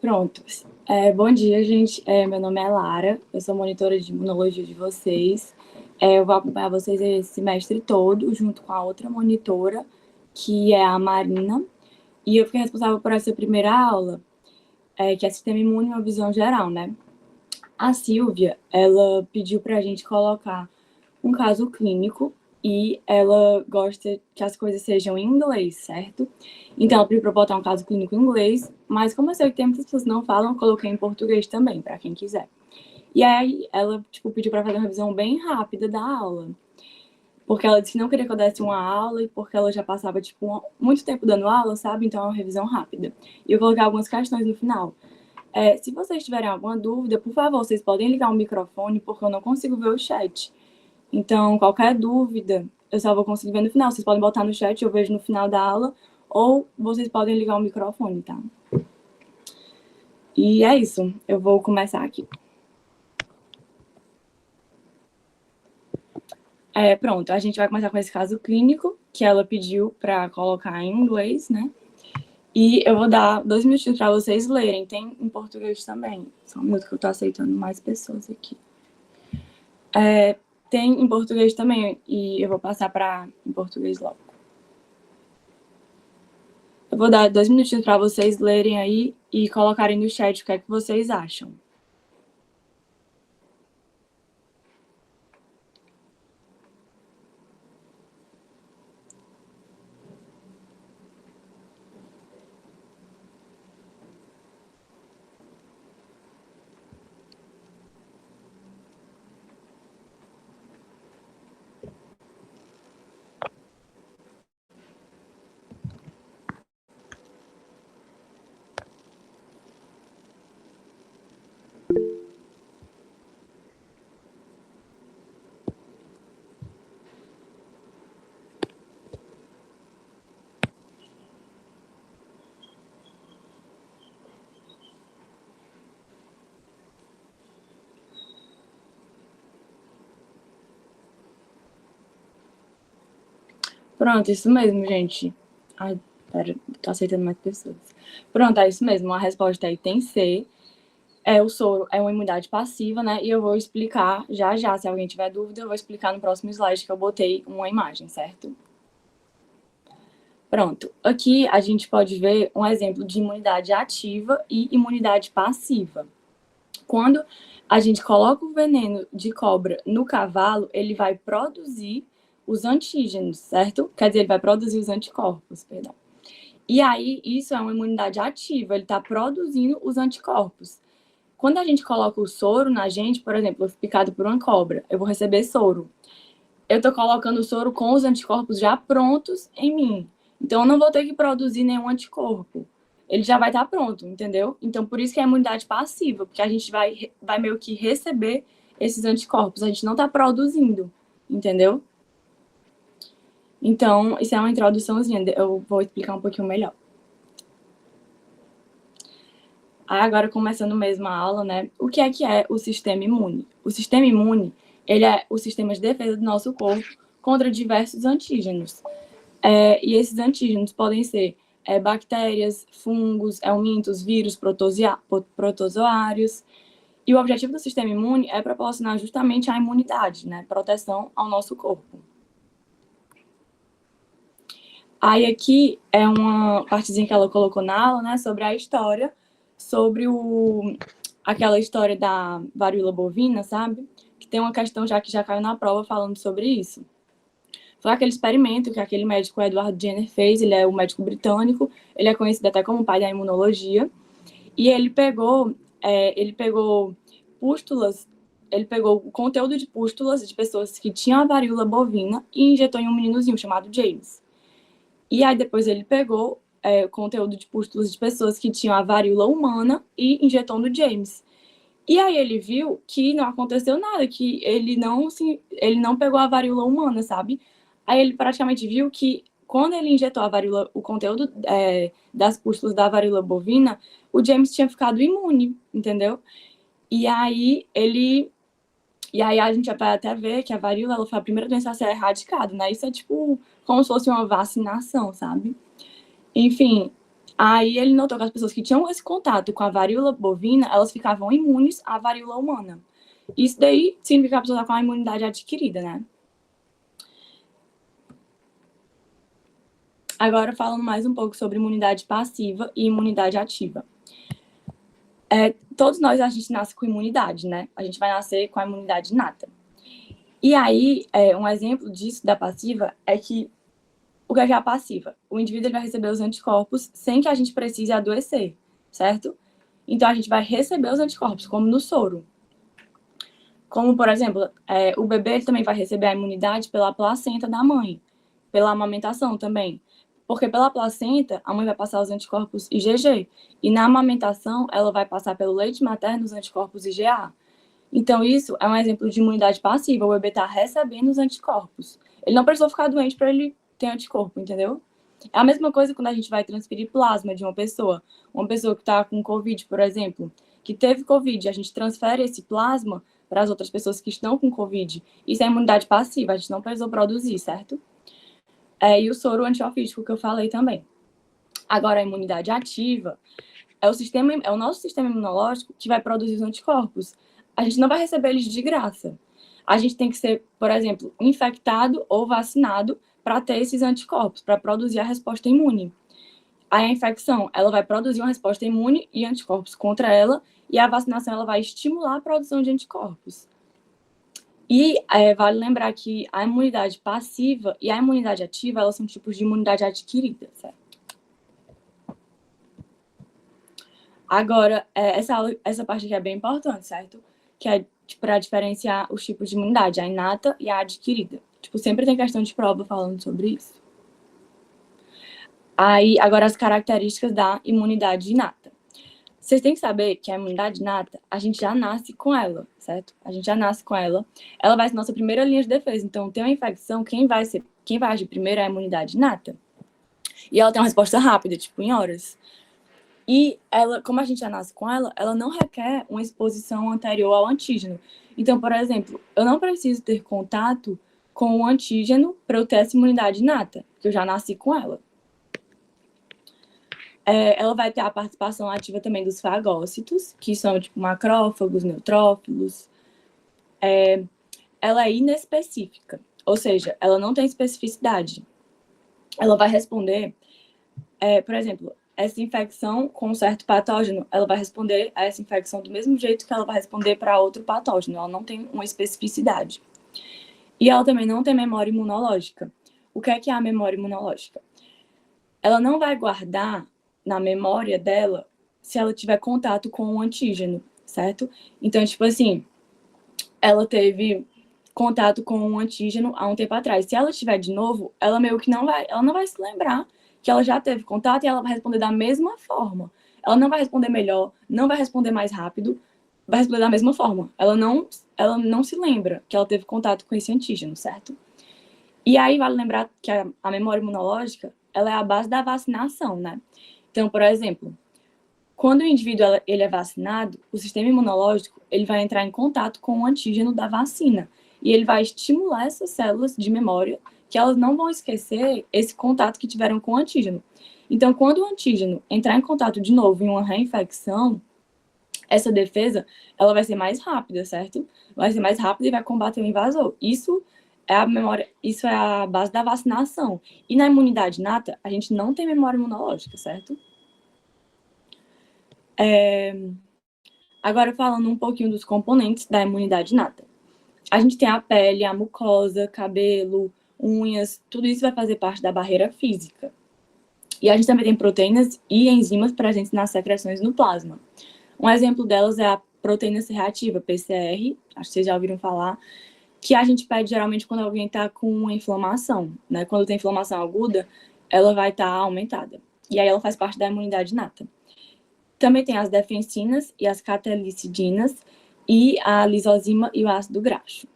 Pronto. Bom dia, gente. Meu nome é Lara, eu sou monitora de imunologia de vocês. Eu vou acompanhar vocês esse semestre todo, junto com a outra monitora, que é a Marina. E eu fiquei responsável por essa primeira aula, que é Sistema Imune e uma visão geral, né? A Silvia, ela pediu para a gente colocar um caso clínico e ela gosta que as coisas sejam em inglês, certo? Então, ela pediu para botar um caso clínico em inglês, mas como eu sei que tem muitas pessoas que não falam, eu coloquei em português também, para quem quiser. E aí, ela pediu para fazer uma revisão bem rápida da aula, porque ela disse que não queria que eu desse uma aula e porque ela já passava, muito tempo dando aula, sabe? Então, é uma revisão rápida. E eu coloquei algumas questões no final. Se vocês tiverem alguma dúvida, por favor, vocês podem ligar o microfone, porque eu não consigo ver o chat. Então, qualquer dúvida, eu só vou conseguir ver no final. Vocês podem botar no chat, eu vejo no final da aula, ou vocês podem ligar o microfone, tá? E é isso, eu vou começar aqui. Pronto, a gente vai começar com esse caso clínico, que ela pediu para colocar em inglês, né? E eu vou dar 2 minutinhos para vocês lerem. Tem em português também. Só um minuto que eu tô aceitando mais pessoas aqui. Tem em português também, e eu vou passar para em português logo. Eu vou dar 2 minutinhos para vocês lerem aí e colocarem no chat o que é que vocês acham. Pronto, isso mesmo, gente. Ai, pera, tô aceitando mais pessoas. Pronto, é isso mesmo, a resposta aí tem C. O soro é uma imunidade passiva, né? E eu vou explicar já já, se alguém tiver dúvida, eu vou explicar no próximo slide que eu botei uma imagem, certo? Pronto, aqui a gente pode ver um exemplo de imunidade ativa e imunidade passiva. Quando a gente coloca o veneno de cobra no cavalo, ele vai produzir os antígenos, certo? Quer dizer, ele vai produzir os anticorpos, perdão. E aí, isso é uma imunidade ativa, ele está produzindo os anticorpos. Quando a gente coloca o soro na gente, por exemplo, eu fui picado por uma cobra, eu vou receber soro. Eu estou colocando o soro com os anticorpos já prontos em mim. Então, eu não vou ter que produzir nenhum anticorpo. Ele já vai estar pronto, entendeu? Então, por isso que é a imunidade passiva, porque a gente vai meio que receber esses anticorpos. A gente não está produzindo, entendeu? Então, isso é uma introduçãozinha. Eu vou explicar um pouquinho melhor. Agora, começando mesmo a aula, né? O que é o sistema imune? O sistema imune, ele é o sistema de defesa do nosso corpo contra diversos antígenos. E esses antígenos podem ser bactérias, fungos, helmintos, vírus, protozoários. E o objetivo do sistema imune é proporcionar justamente a imunidade, né? Proteção ao nosso corpo. Aí aqui é uma partezinha que ela colocou na aula, né? Sobre a história, sobre aquela história da varíola bovina, sabe? Que tem uma questão já que já caiu na prova falando sobre isso. Foi aquele experimento que aquele médico Edward Jenner fez, ele é um médico britânico, ele é conhecido até como pai da imunologia, e ele pegou pústulas, ele pegou o conteúdo de pústulas de pessoas que tinham a varíola bovina e injetou em um meninozinho chamado James. E aí depois ele pegou o conteúdo de pústulas de pessoas que tinham a varíola humana e injetou no James. E aí ele viu que não aconteceu nada, que ele não pegou a varíola humana, sabe? Aí ele praticamente viu que quando ele injetou a varíola, o conteúdo das pústulas da varíola bovina, o James tinha ficado imune, entendeu? E aí a gente vai até ver que a varíola ela foi a primeira doença a ser erradicada, né? Isso é tipo como se fosse uma vacinação, sabe? Enfim, Aí ele notou que as pessoas que tinham esse contato com a varíola bovina, elas ficavam imunes à varíola humana. Isso daí significa que a pessoa está com a imunidade adquirida, né? Agora, falando mais um pouco sobre imunidade passiva e imunidade ativa. Todos nós, a gente nasce com imunidade, né? A gente vai nascer com a imunidade inata. E aí, um exemplo disso, da passiva, é que o que é a passiva? O indivíduo vai receber os anticorpos sem que a gente precise adoecer, certo? Então, a gente vai receber os anticorpos, como no soro. Como, por exemplo, o bebê ele também vai receber a imunidade pela placenta da mãe, pela amamentação também. Porque pela placenta, a mãe vai passar os anticorpos IgG. E na amamentação, ela vai passar pelo leite materno os anticorpos IgA. Então, isso é um exemplo de imunidade passiva. O bebê está recebendo os anticorpos. Ele não precisou ficar doente para ele ter anticorpo, entendeu? É a mesma coisa quando a gente vai transferir plasma de uma pessoa. Uma pessoa que está com Covid, por exemplo, que teve Covid, a gente transfere esse plasma para as outras pessoas que estão com Covid. Isso é imunidade passiva, a gente não precisou produzir, certo? E o soro antiofídico que eu falei também. Agora, a imunidade ativa é o nosso sistema imunológico que vai produzir os anticorpos. A gente não vai receber eles de graça. A gente tem que ser, por exemplo, infectado ou vacinado para ter esses anticorpos, para produzir a resposta imune. A infecção, ela vai produzir uma resposta imune e anticorpos contra ela, e a vacinação, ela vai estimular a produção de anticorpos. E vale lembrar que a imunidade passiva e a imunidade ativa, elas são tipos de imunidade adquirida, certo? Agora, essa parte aqui é bem importante, certo? Que é para diferenciar os tipos de imunidade, a inata e a adquirida. Tipo, sempre tem questão de prova falando sobre isso. Aí, agora as características da imunidade inata. Vocês têm que saber que a imunidade inata, a gente já nasce com ela, certo? A gente já nasce com ela. Ela vai ser nossa primeira linha de defesa. Então, tem uma infecção, quem vai agir primeiro é a imunidade inata. E ela tem uma resposta rápida, tipo, em horas. E ela, como a gente já nasce com ela, ela não requer uma exposição anterior ao antígeno. Então, por exemplo, eu não preciso ter contato com o antígeno para eu ter essa imunidade inata, porque eu já nasci com ela. Ela vai ter a participação ativa também dos fagócitos, que são tipo macrófagos, neutrófilos. Ela é inespecífica, ou seja, ela não tem especificidade. Ela vai responder, por exemplo, essa infecção com um certo patógeno, ela vai responder a essa infecção do mesmo jeito que ela vai responder para outro patógeno. Ela não tem uma especificidade. E ela também não tem memória imunológica. O que é a memória imunológica? Ela não vai guardar na memória dela se ela tiver contato com um antígeno, certo? Então, tipo assim, ela teve contato com um antígeno há um tempo atrás. Se ela tiver de novo, ela meio que não vai se lembrar que ela já teve contato e ela vai responder da mesma forma. Ela não vai responder melhor, não vai responder mais rápido, vai responder da mesma forma. Ela não se lembra que ela teve contato com esse antígeno, certo? E aí vale lembrar que a memória imunológica, ela é a base da vacinação, né? Então, por exemplo, quando o indivíduo ele é vacinado, o sistema imunológico ele vai entrar em contato com o antígeno da vacina e ele vai estimular essas células de memória que elas não vão esquecer esse contato que tiveram com o antígeno. Então, quando o antígeno entrar em contato de novo em uma reinfecção, essa defesa ela vai ser mais rápida, certo? Vai ser mais rápida e vai combater o invasor. Isso é a memória, isso é a base da vacinação. E na imunidade inata, a gente não tem memória imunológica, certo? Agora, falando um pouquinho dos componentes da imunidade inata. A gente tem a pele, a mucosa, cabelo, unhas, tudo isso vai fazer parte da barreira física. E a gente também tem proteínas e enzimas presentes nas secreções no plasma. Um exemplo delas é a proteína C reativa, PCR, acho que vocês já ouviram falar, que a gente pede geralmente quando alguém está com uma inflamação, né? Quando tem inflamação aguda, ela vai estar aumentada. E aí ela faz parte da imunidade inata. Também tem as defensinas e as catalicidinas e a lisozima e o ácido graxo.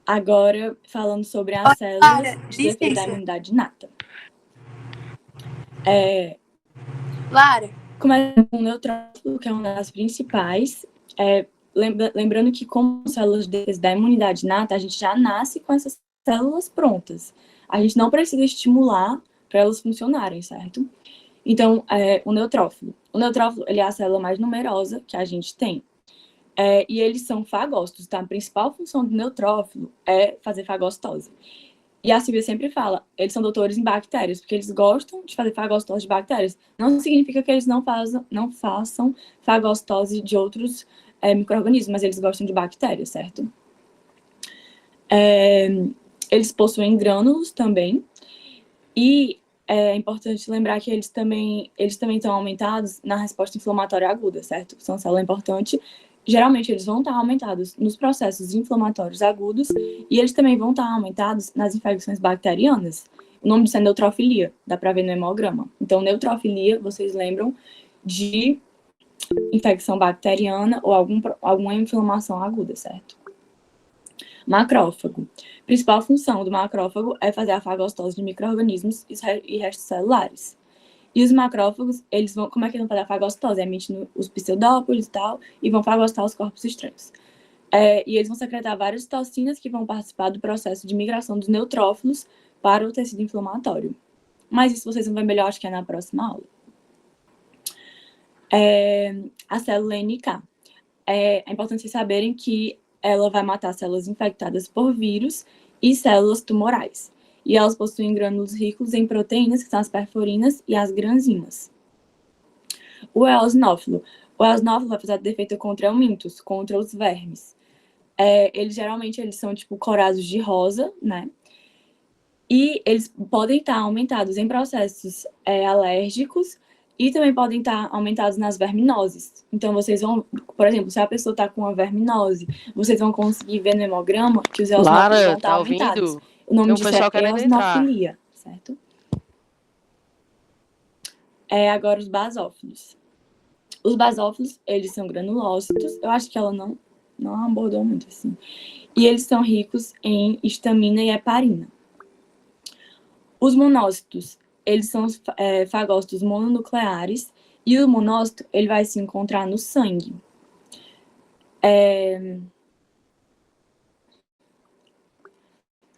Agora, falando sobre as células de defesa da imunidade inata. Lara. Começa com o neutrófilo, que é uma das principais. Lembrando que, como células de defesa da imunidade inata, a gente já nasce com essas células prontas. A gente não precisa estimular elas funcionarem, certo? Então, o neutrófilo. O neutrófilo, ele é a célula mais numerosa que a gente tem. E eles são fagócitos, tá? A principal função do neutrófilo é fazer fagocitose. E a Silvia sempre fala, eles são doutores em bactérias, porque eles gostam de fazer fagocitose de bactérias. Não significa que eles não façam fagocitose de outros micro-organismos, mas eles gostam de bactérias, certo? Eles possuem grânulos também. E é importante lembrar que eles também estão aumentados na resposta inflamatória aguda, certo? São célula importante. Geralmente, eles vão estar aumentados nos processos inflamatórios agudos e eles também vão estar aumentados nas infecções bacterianas. O nome disso é neutrofilia, dá para ver no hemograma. Então, neutrofilia, vocês lembram de infecção bacteriana ou alguma inflamação aguda, certo? Macrófago. A principal função do macrófago é fazer a fagocitose de micro-organismos e restos celulares. E os macrófagos, eles vão, como é que eles vão fazer a fagocitose? Emitindo os pseudópolis e tal, e vão fagocitar os corpos estranhos. E eles vão secretar várias toxinas que vão participar do processo de migração dos neutrófilos para o tecido inflamatório. Mas isso vocês vão ver melhor, acho que é na próxima aula. A célula NK. É importante vocês saberem que ela vai matar células infectadas por vírus e células tumorais. E elas possuem grânulos ricos em proteínas, que são as perforinas e as granzimas. O eosinófilo. O eosinófilo vai fazer defesa contra helmintos, contra os vermes. Geralmente eles são tipo corados de rosa, né? E eles podem estar aumentados em processos alérgicos e também podem estar aumentados nas verminoses. Então, vocês vão, por exemplo, se a pessoa está com uma verminose, vocês vão conseguir ver no hemograma que os eosinófilos vão estar aumentados. Ouvindo? O nome Tem um disso pessoal é querendo entrar. eosinofilia, certo? Agora os basófilos. Os basófilos, eles são granulócitos. Eu acho que ela não abordou muito assim. E eles são ricos em histamina e heparina. Os monócitos, eles são fagócitos mononucleares. E o monócito, ele vai se encontrar no sangue.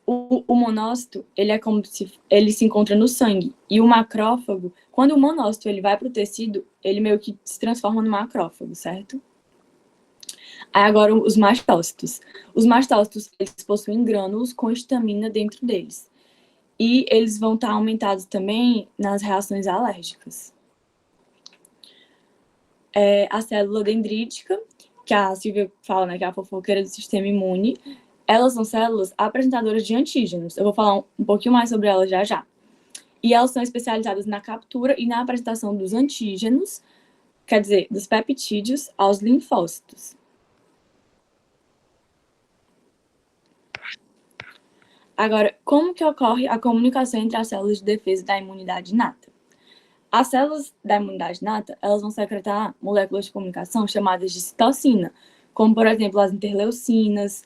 O monócito, ele se encontra no sangue. E o macrófago, quando o monócito ele vai para o tecido, ele meio que se transforma no macrófago, certo? Aí agora os mastócitos. Os mastócitos, eles possuem grânulos com histamina dentro deles. E eles vão estar aumentados também nas reações alérgicas. A célula dendrítica, que a Silvia fala, né, que é a fofoqueira do sistema imune, elas são células apresentadoras de antígenos. Eu vou falar um pouquinho mais sobre elas já já. E elas são especializadas na captura e na apresentação dos antígenos, quer dizer, dos peptídeos aos linfócitos. Agora, como que ocorre a comunicação entre as células de defesa da imunidade inata? As células da imunidade inata, elas vão secretar moléculas de comunicação chamadas de citocina, como, por exemplo, as interleucinas,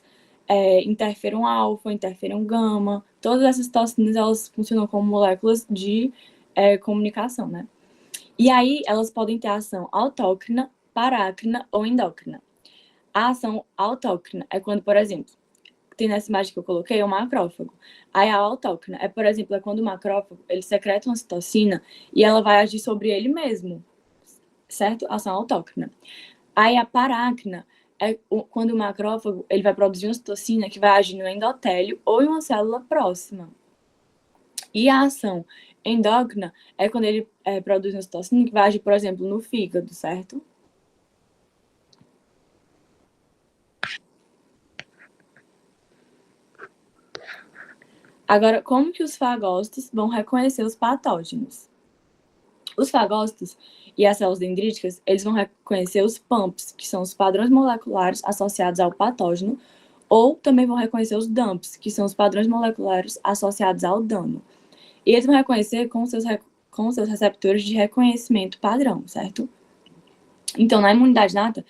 interferon alfa, interferon gama. Todas essas citocinas, elas funcionam como moléculas de comunicação, né? E aí, elas podem ter ação autócrina, parácrina ou endócrina. A ação autócrina é quando, por exemplo, tem nessa imagem que eu coloquei, é o macrófago. Aí a autócrina por exemplo, é quando o macrófago, ele secreta uma citocina e ela vai agir sobre ele mesmo, certo? Ação autócrina. Aí a parácrina é quando o macrófago, ele vai produzir uma citocina que vai agir no endotélio ou em uma célula próxima. E a ação endócrina é quando ele produz uma citocina que vai agir, por exemplo, no fígado, certo? Agora, como que os fagócitos vão reconhecer os patógenos? Os fagócitos e as células dendríticas, eles vão reconhecer os PAMPs, que são os padrões moleculares associados ao patógeno, ou também vão reconhecer os DAMPs, que são os padrões moleculares associados ao dano. E eles vão reconhecer com seus receptores de reconhecimento padrão, certo? Então, na imunidade inata,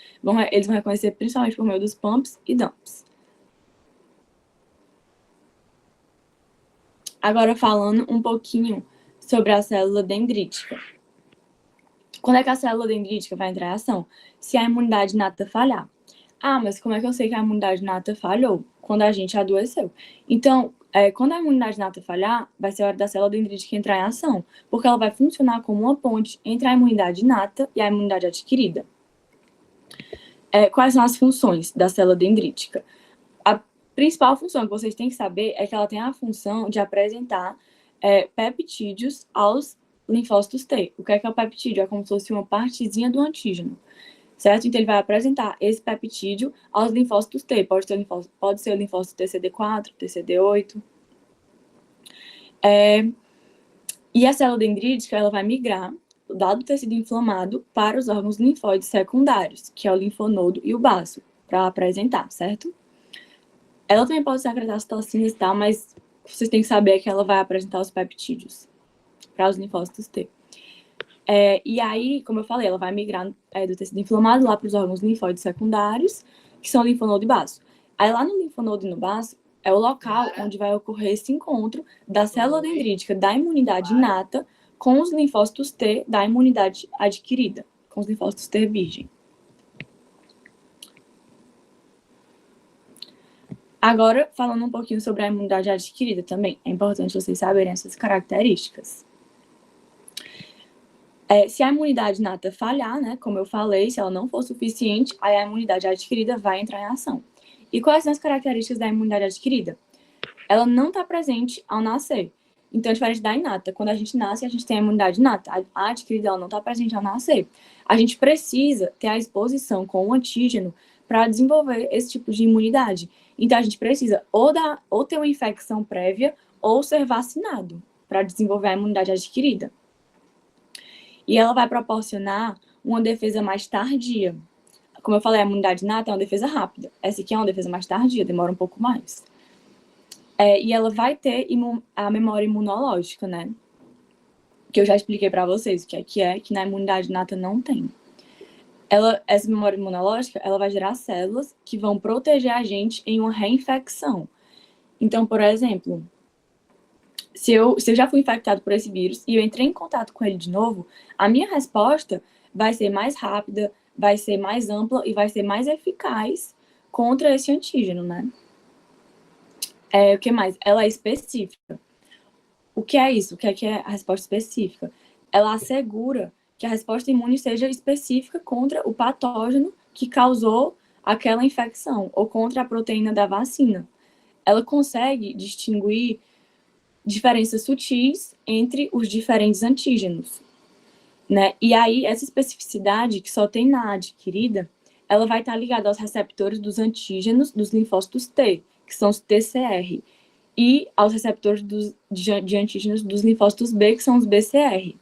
eles vão reconhecer principalmente por meio dos PAMPs e DAMPs. Agora, falando um pouquinho sobre a célula dendrítica. Quando é que a célula dendrítica vai entrar em ação? Se a imunidade inata falhar. Ah, mas como é que eu sei que a imunidade inata falhou? Quando a gente adoeceu. Então, Quando a imunidade inata falhar, vai ser a hora da célula dendrítica entrar em ação, porque ela vai funcionar como uma ponte entre a imunidade inata e a imunidade adquirida. Quais são as funções da célula dendrítica? A principal função que vocês têm que saber é que ela tem a função de apresentar peptídeos aos linfócitos T. O que é o peptídeo? É como se fosse uma partezinha do antígeno, certo? Então, ele vai apresentar esse peptídeo aos linfócitos T. Pode ser o linfócito TCD4, TCD8. E a célula dendrítica, ela vai migrar, dado o tecido inflamado, para os órgãos linfóides secundários, que é o linfonodo e o baço, para apresentar, certo? Ela também pode secretar citocinas e tal, mas vocês têm que saber que ela vai apresentar os peptídeos para os linfócitos T. E aí, como eu falei, ela vai migrar do tecido inflamado lá para os órgãos linfóides secundários, que são o linfonodo e baço. Aí lá no linfonodo e no baço, é o local onde vai ocorrer esse encontro da célula dendrítica da imunidade inata com os linfócitos T da imunidade adquirida, com os linfócitos T virgem. Agora, falando um pouquinho sobre a imunidade adquirida também, é importante vocês saberem essas características. Se a imunidade inata falhar, né, como eu falei, se ela não for suficiente, aí a imunidade adquirida vai entrar em ação. E quais são as características da imunidade adquirida? Ela não está presente ao nascer. Então, é diferente da inata. Quando a gente nasce, a gente tem a imunidade inata. A adquirida, ela não está presente ao nascer. A gente precisa ter a exposição com o antígeno para desenvolver esse tipo de imunidade. Então, a gente precisa ou ter uma infecção prévia ou ser vacinado para desenvolver a imunidade adquirida. E ela vai proporcionar uma defesa mais tardia. Como eu falei, a imunidade inata é uma defesa rápida. Essa aqui é uma defesa mais tardia, demora um pouco mais. E ela vai ter a memória imunológica, né? Que eu já expliquei para vocês o que na imunidade inata não tem. Essa memória imunológica, ela vai gerar células que vão proteger a gente em uma reinfecção. Então, por exemplo, se eu já fui infectado por esse vírus e eu entrei em contato com ele de novo, a minha resposta vai ser mais rápida, vai ser mais ampla e vai ser mais eficaz contra esse antígeno, né? O que mais? Ela é específica. O que é isso? O que é a resposta específica? Ela assegura que a resposta imune seja específica contra o patógeno que causou aquela infecção ou contra a proteína da vacina. Ela consegue distinguir diferenças sutis entre os diferentes antígenos, né? E aí, essa especificidade que só tem na adquirida, ela vai estar ligada aos receptores dos antígenos dos linfócitos T, que são os TCR, e aos receptores de antígenos dos linfócitos B, que são os BCR.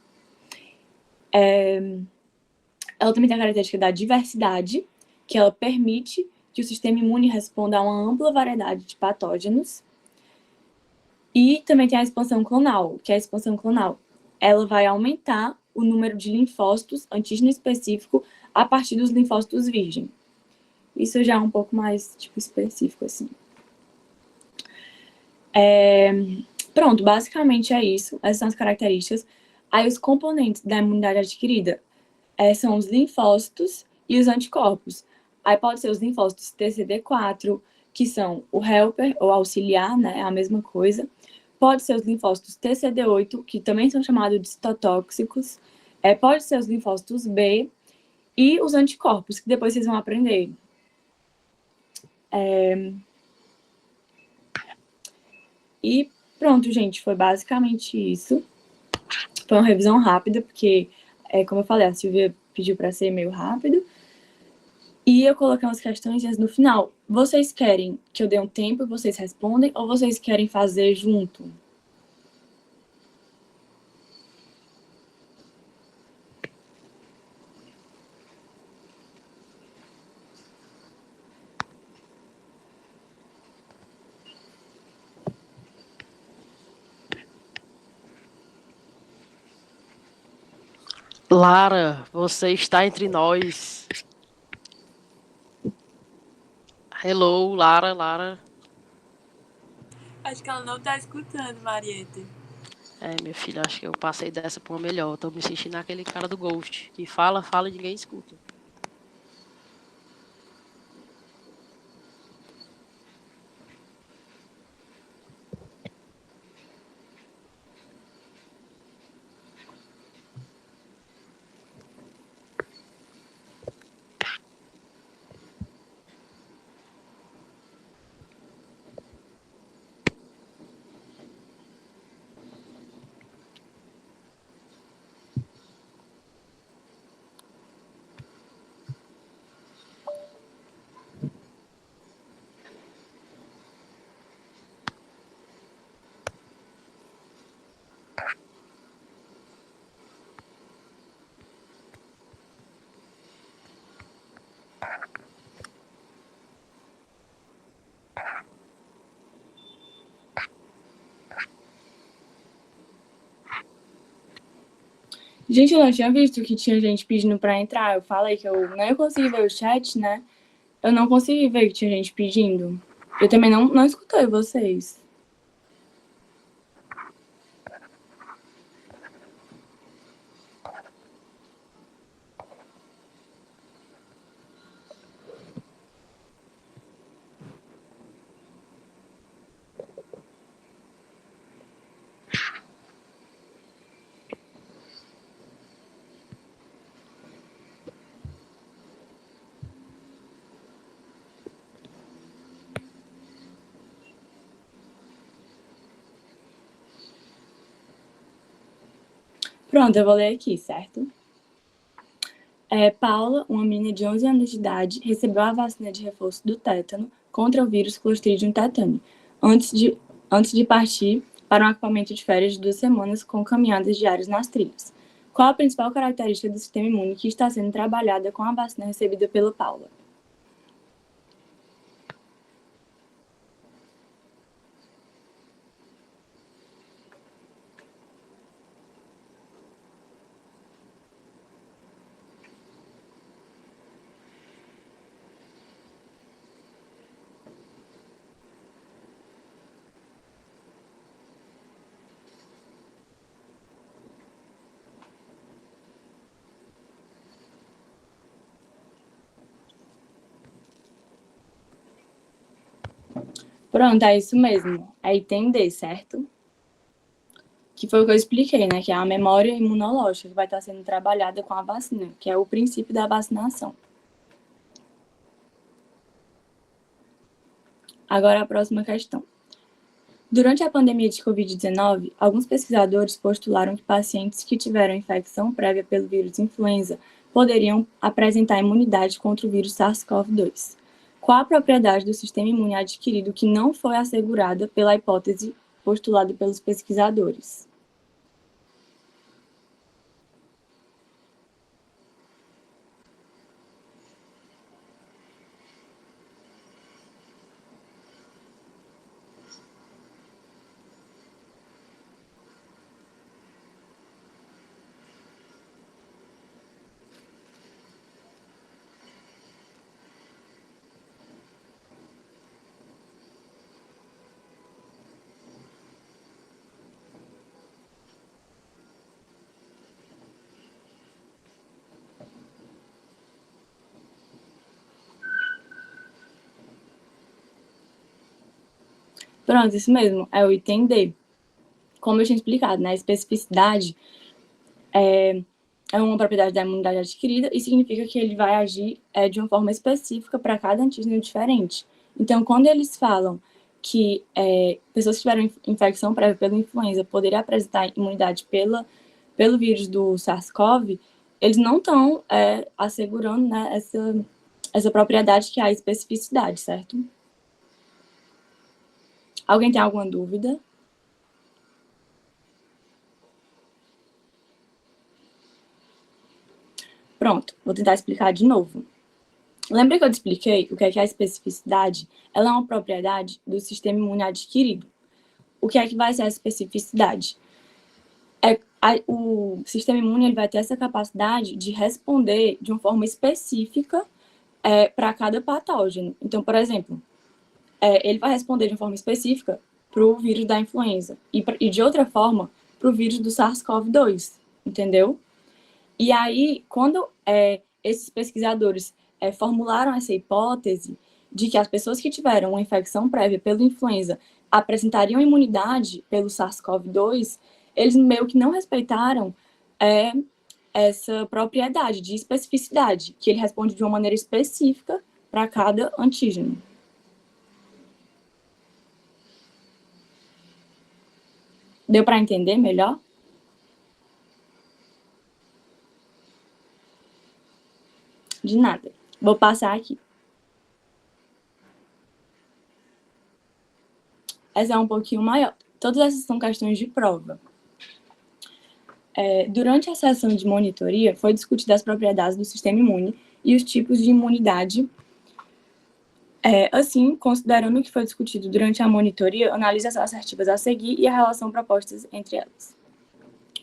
Ela também tem a característica da diversidade, que ela permite que o sistema imune responda a uma ampla variedade de patógenos. E também tem a expansão clonal, que é a expansão clonal. Ela vai aumentar o número de linfócitos antígeno específico a partir dos linfócitos virgem. Isso já é um pouco mais, específico, assim. Pronto, basicamente é isso. Essas são as características. Aí os componentes da imunidade adquirida são os linfócitos e os anticorpos. Aí pode ser os linfócitos TCD4, que são o helper ou auxiliar, né? É a mesma coisa. Pode ser os linfócitos TCD8, que também são chamados de citotóxicos. Pode ser os linfócitos B e os anticorpos, que depois vocês vão aprender. E pronto, gente, foi basicamente isso. Foi uma revisão rápida, porque, como eu falei, a Silvia pediu para ser meio rápido. E eu coloquei umas questões no final. Vocês querem que eu dê um tempo e vocês respondem, ou vocês querem fazer junto? Lara, você está entre nós. Hello, Lara. Acho que ela não tá escutando, Marieta. Minha filha, acho que eu passei dessa por uma melhor. Tô me sentindo aquele cara do Ghost, que fala e ninguém escuta. Gente, eu não tinha visto que tinha gente pedindo pra entrar. Eu falei que eu não consegui ver o chat, né? Eu não consegui ver que tinha gente pedindo. Eu também não escutei vocês. Pronto, eu vou ler aqui, certo? Paula, uma menina de 11 anos de idade, recebeu a vacina de reforço do tétano contra o vírus Clostridium tetani, antes de partir para um acampamento de férias de 2 semanas com caminhadas diárias nas trilhas. Qual a principal característica do sistema imune que está sendo trabalhada com a vacina recebida pela Paula? Pronto, é isso mesmo. É item D, certo? Que foi o que eu expliquei, né? Que é a memória imunológica que vai estar sendo trabalhada com a vacina, que é o princípio da vacinação. Agora a próxima questão. Durante a pandemia de Covid-19, alguns pesquisadores postularam que pacientes que tiveram infecção prévia pelo vírus influenza poderiam apresentar imunidade contra o vírus SARS-CoV-2. Qual a propriedade do sistema imune adquirido que não foi assegurada pela hipótese postulada pelos pesquisadores? Pronto, isso mesmo, é o item D. Como eu tinha explicado, né, a especificidade é uma propriedade da imunidade adquirida e significa que ele vai agir de uma forma específica para cada antígeno diferente. Então, quando eles falam que pessoas que tiveram infecção prévia pela influenza poderiam apresentar imunidade pelo vírus do SARS-CoV, eles não estão assegurando, né, essa propriedade que é a especificidade, certo? Alguém tem alguma dúvida? Pronto, vou tentar explicar de novo. Lembra que eu te expliquei o que é a especificidade? Ela é uma propriedade do sistema imune adquirido. O que é que vai ser a especificidade? O sistema imune ele vai ter essa capacidade de responder de uma forma específica para cada patógeno. Então, por exemplo, ele vai responder de uma forma específica para o vírus da influenza e de outra forma para o vírus do SARS-CoV-2, entendeu? E aí, quando esses pesquisadores formularam essa hipótese de que as pessoas que tiveram uma infecção prévia pela influenza apresentariam imunidade pelo SARS-CoV-2, eles meio que não respeitaram essa propriedade de especificidade, que ele responde de uma maneira específica para cada antígeno. Deu para entender melhor? De nada. Vou passar aqui. Essa é um pouquinho maior. Todas essas são questões de prova. Durante a sessão de monitoria, foi discutida as propriedades do sistema imune e os tipos de imunidade. Assim, considerando o que foi discutido durante a monitoria, analise as assertivas a seguir e a relação propostas entre elas.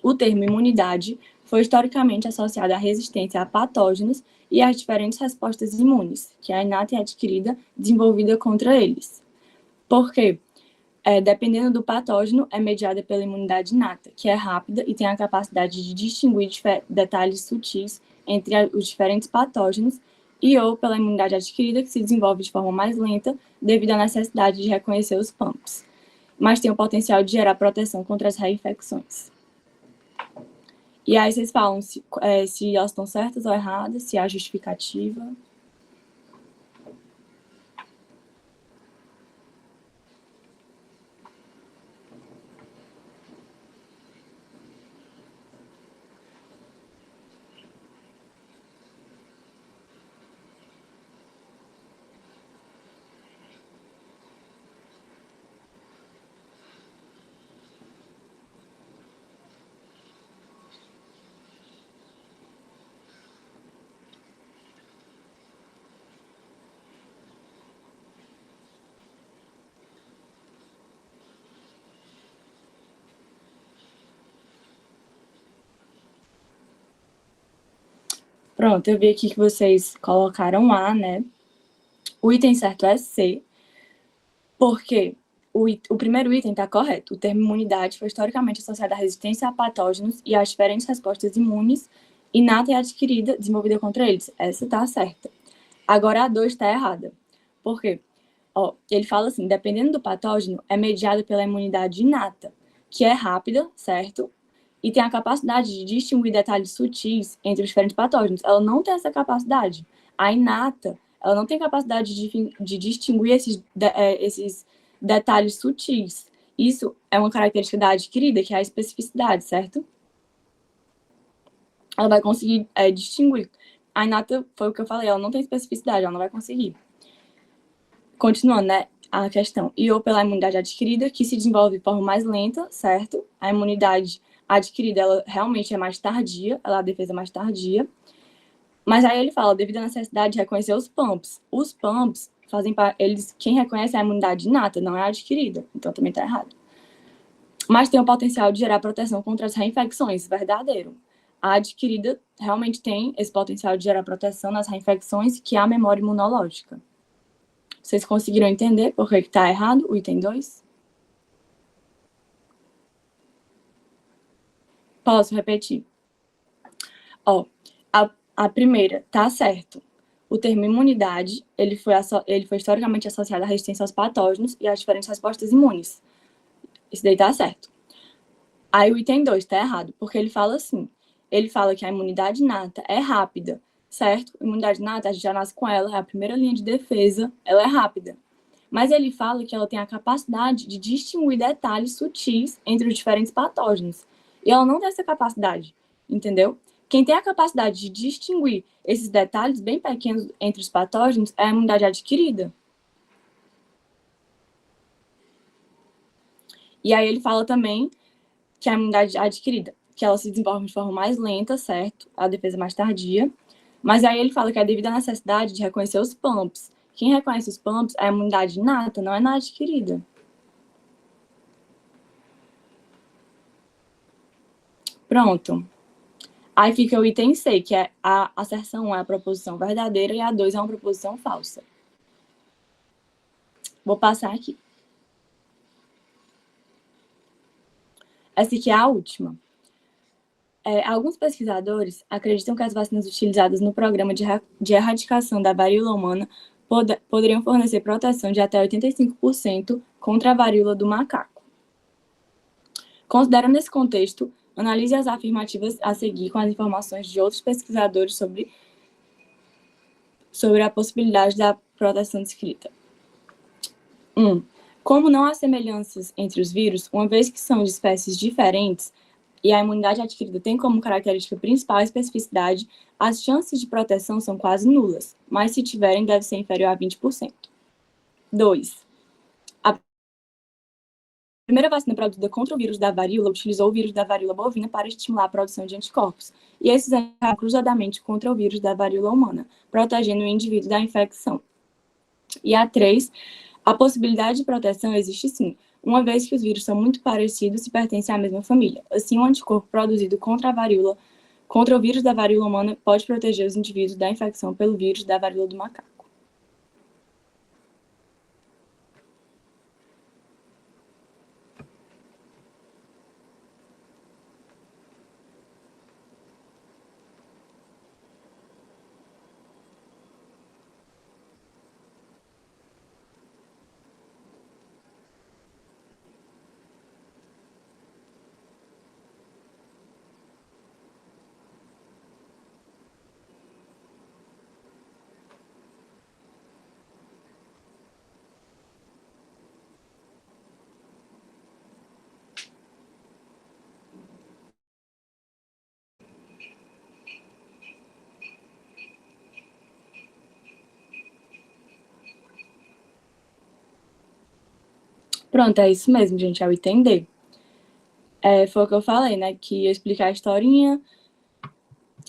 O termo imunidade foi historicamente associada à resistência a patógenos e às diferentes respostas imunes, que é inata e adquirida, desenvolvida contra eles. Por quê? Dependendo do patógeno, é mediada pela imunidade inata, que é rápida e tem a capacidade de distinguir detalhes sutis entre os diferentes patógenos, e ou pela imunidade adquirida, que se desenvolve de forma mais lenta devido à necessidade de reconhecer os PAMPs, mas tem o potencial de gerar proteção contra as reinfecções. E aí vocês falam se elas estão certas ou erradas, se há justificativa. Pronto, eu vi aqui que vocês colocaram A, né? O item certo é C, porque o primeiro item está correto. O termo imunidade foi historicamente associado à resistência a patógenos e às diferentes respostas imunes inata e adquirida, desenvolvida contra eles. Essa está certa. Agora a 2 está errada. Por quê? Ele fala assim, dependendo do patógeno, é mediado pela imunidade inata, que é rápida, certo? E tem a capacidade de distinguir detalhes sutis entre os diferentes patógenos. Ela não tem essa capacidade. A inata, ela não tem capacidade de distinguir esses detalhes sutis. Isso é uma característica da adquirida, que é a especificidade, certo? Ela vai conseguir distinguir. A inata, foi o que eu falei, ela não tem especificidade, ela não vai conseguir. Continuando, né, a questão. E ou pela imunidade adquirida, que se desenvolve de forma mais lenta, certo? A imunidade adquirida, ela realmente é mais tardia, ela é a defesa mais tardia. Mas aí ele fala, devido à necessidade de reconhecer os PAMPs. Os PAMPs fazem parte, quem reconhece é a imunidade inata, não é a adquirida. Então também está errado. Mas tem o potencial de gerar proteção contra as reinfecções, verdadeiro. A adquirida realmente tem esse potencial de gerar proteção nas reinfecções, que é a memória imunológica. Vocês conseguiram entender por que está errado o item 2? Posso repetir? A primeira, tá certo. O termo imunidade, ele foi historicamente associado à resistência aos patógenos e às diferentes respostas imunes. Isso daí tá certo. Aí o item 2 tá errado, porque ele fala assim, ele fala que a imunidade inata é rápida, certo? A imunidade inata, a gente já nasce com ela, é a primeira linha de defesa, ela é rápida. Mas ele fala que ela tem a capacidade de distinguir detalhes sutis entre os diferentes patógenos. E ela não tem essa capacidade, entendeu? Quem tem a capacidade de distinguir esses detalhes bem pequenos entre os patógenos é a imunidade adquirida. E aí ele fala também que a imunidade adquirida, que ela se desenvolve de forma mais lenta, certo? A defesa mais tardia. Mas aí ele fala que é devido à necessidade de reconhecer os PAMPs. Quem reconhece os PAMPs é a imunidade inata, não é na adquirida. Pronto. Aí fica o item C, que é a asserção 1 é a proposição verdadeira e a 2 é uma proposição falsa. Vou passar aqui. Essa aqui é a última. Alguns pesquisadores acreditam que as vacinas utilizadas no programa de erradicação da varíola humana poderiam fornecer proteção de até 85% contra a varíola do macaco. Considerando esse contexto, analise as afirmativas a seguir com as informações de outros pesquisadores sobre a possibilidade da proteção descrita. 1. Como não há semelhanças entre os vírus, uma vez que são de espécies diferentes e a imunidade adquirida tem como característica principal a especificidade, as chances de proteção são quase nulas, mas se tiverem, deve ser inferior a 20%. 2. A primeira vacina produzida contra o vírus da varíola utilizou o vírus da varíola bovina para estimular a produção de anticorpos, e esses atuaram cruzadamente contra o vírus da varíola humana, protegendo o indivíduo da infecção. E a 3, a possibilidade de proteção existe sim, uma vez que os vírus são muito parecidos e pertencem à mesma família. Assim, o anticorpo produzido contra a varíola contra o vírus da varíola humana pode proteger os indivíduos da infecção pelo vírus da varíola do macaco. Pronto, é isso mesmo, gente, é o item D. Foi o que eu falei, né, que ia explicar a historinha.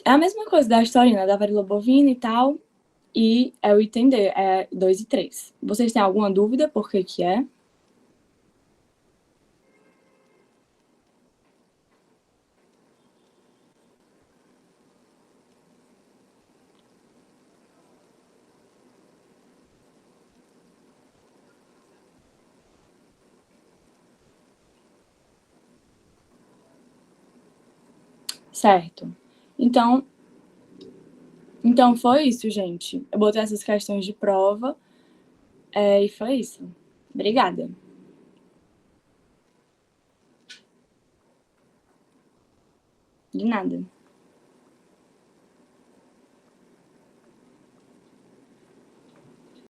É a mesma coisa da historinha, né, da varíola bovina e tal, e é o item D, é 2 e 3. Vocês têm alguma dúvida por que que é? Certo. Então foi isso, gente. Eu botei essas questões de prova, e foi isso. Obrigada. De nada.